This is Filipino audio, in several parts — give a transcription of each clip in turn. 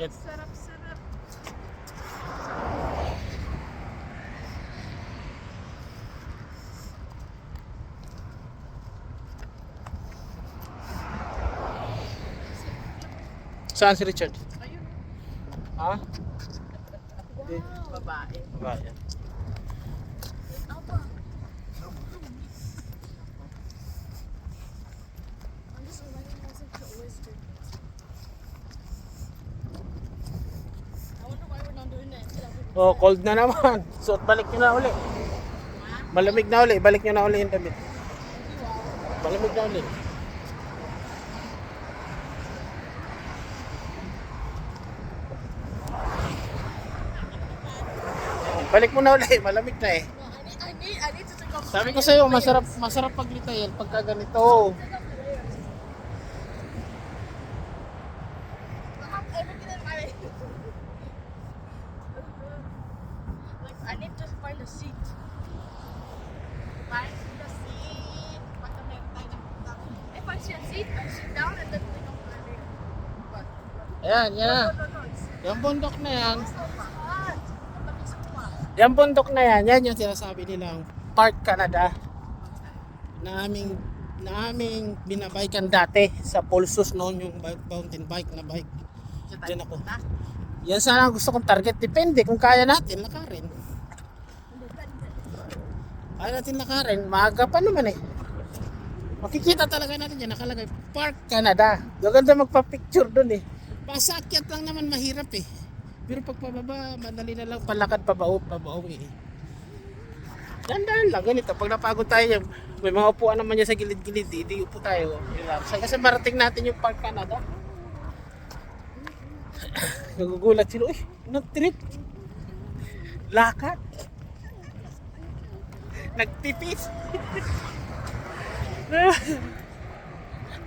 Sarap-sarap. Saan si Richard? Ayun. Ha? Wow. Babae. Babae. Apa? I'm just reminding myself to always drink this. I wonder why we're not doing that instead of Oh, cold na naman. So, balik nyo na uli. Malamig na uli. Balik nyo na uli yung damit. Malamig na uli. Balik mo na uli. Malamig na eh. I need to take off. Sabi ko sa'yo, masarap paglitayin pagka ganito. Everything in my like I need to find a seat. Find the seat. If I see a seat, I sit down and then take off my hair. But Ayan, yan. no, it's Yung bundok na yan. so hot. Matamis ko pa. Yung bundok na yan, yan yung sinasabi nilang Park Canada. Na aming binabikan dati sa Pulsos noon yung mountain bike na bike. Diyan ako. Yan sana ang gusto kong target. Depende kung kaya natin lakarin. Kaya natin lakarin. Maaga pa naman eh. Makikita talaga natin dyan. Nakalagay Park Canada. Gaganda magpa-picture dun eh. Pasakyat lang naman mahirap eh. Pero pag pababa, madali na lang palakad pabao eh. Dandan lang ganito. Pag napagod tayo, may mga upuan naman dyan sa gilid-gilid. Hindi upo tayo. Kasi marating natin yung Park Canada. Nagugulat sila, uy, nag-trip. Lakad. Nagtipis.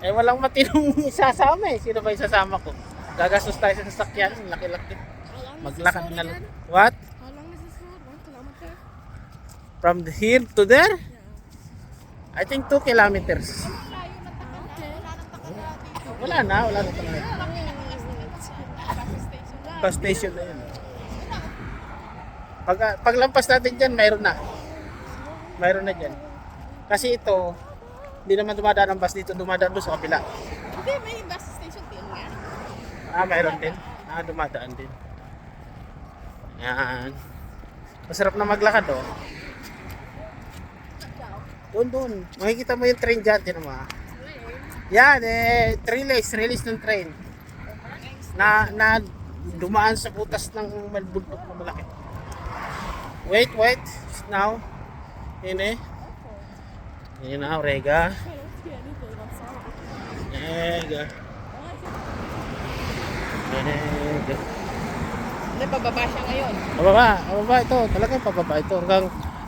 Eh, walang matinong isasama eh. Sino ba isasama ko? Gagastos tayo sa sasakyan. Laki-laki. Maglakad na lang. What? How long is this road? 1 kilometer? From here to there? I think 2 kilometers. Wala na talaga. Bus station na yun. Paglampas natin dyan, mayroon na. Mayroon na dyan. Kasi ito, hindi naman dumadaan ang bus dito, dumadaan doon sa kapila. Hindi, may bus station din nga. Mayroon din. Dumadaan din. Yan. Masarap na maglakad, oh. Doon. Makikita mo yung train dyan, tinan mo. Yan, release ng train. Na dumaan sa butas ng malbundok na malaki. Wait. Now. Yun eh. Yun na, Rega. Rega. Hindi, pababa siya ngayon. Pababa ito. Talagang pababa ito.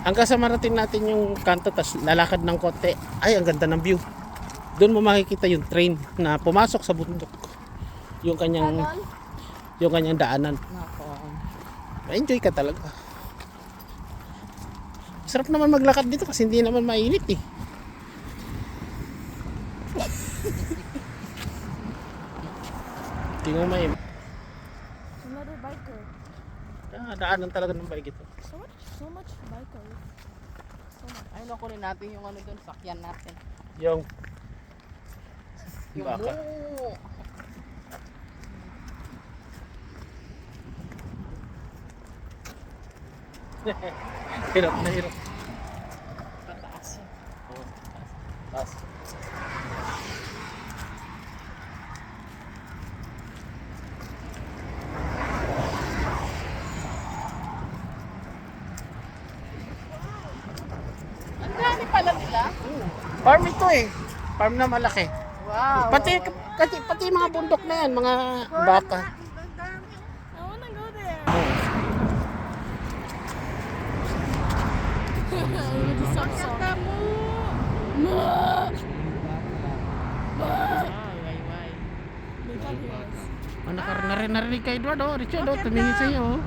Hanggang sa marating natin yung kanto, tas lalakad ng konti. Ay, ang ganda ng view. Doon mo makikita yung train na pumasok sa bundok. Yung kanyang daanan. Ma-enjoy ka talaga. Sarap naman maglakad dito kasi hindi naman mainit eh. Tingnan mo Another biker. daanan talaga ng bike ito. So much bikers. Ayun, kunin natin yung ano doon, sakyan natin. Yung Yung baka. moo. Hirap na hirap. Pataas yun. Taas. Ang dami pala nila. Farm ito eh. Farm na malaki. Wow. Pati mga bundok na yan, mga baka. I wanna go there. Narinig kay Edward, oh. Richard, oh. Tumingin sa iyo, oh.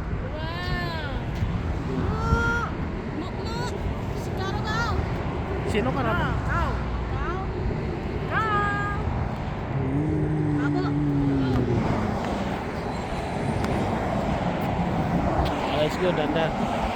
Sino ka na? let's go, dandan.